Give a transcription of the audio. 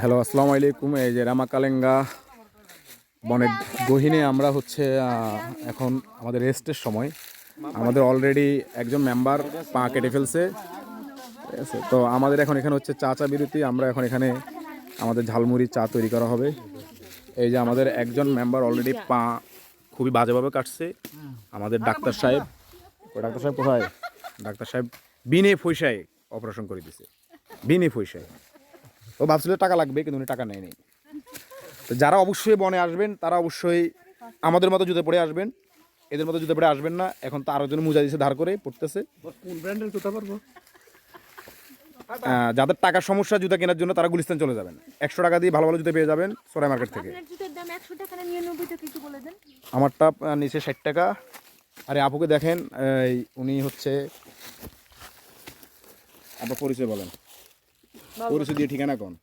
Hello, আসসালামু আলাইকুম। এই যে রামাকালেঙ্গা বনের গহীনে আমরা হচ্ছে এখন আমাদের রেস্টের সময়। আমাদের অলরেডি একজন মেম্বার পা কেটে ফেলছে, ঠিক আছে? তো আমাদের এখন এখানে হচ্ছে চা বিরতি। আমরা এখন এখানে আমাদের ঝালমুড়ি চা তৈরি করা হবে। এই যে আমাদের একজন মেম্বার অলরেডি পা খুবই বাজেভাবে কাটছে। আমাদের ডাক্তার সাহেব, ওই ডাক্তার সাহেব কোথায়? ডাক্তার সাহেব বিনে পয়সায় অপারেশন করে দিছে, বিনে পয়সায়। ও ভাবছিল টাকা লাগবে, কিন্তু উনি টাকা নেয়নি। তো যারা অবশ্যই বনে আসবেন তারা অবশ্যই আমাদের মতো জুতো পরে আসবেন, এদের মতো জুতো পরে আসবেন না। এখন তো আরো জন মোজা দিয়েছে, ধার করে পড়তেছে। কোন ব্র্যান্ডের জুতা পারবো? যাদের টাকার সমস্যা জুতা কেনার জন্য তারা গুলিস্তান চলে যাবেন। 100 টাকা দিয়ে ভালো ভালো জুতো পেয়ে যাবেন সরাই মার্কেট থেকে। আপনার জুতোর দাম 100 টাকা না 99 টাকা একটু বলে দেন। আমারটা নিচে 60 টাকা। আরে আপুকে দেখেন, উনি হচ্ছে, আপনার পরিচয় বলেন, পরিচয় দিয়ে ঠিকানা কোন?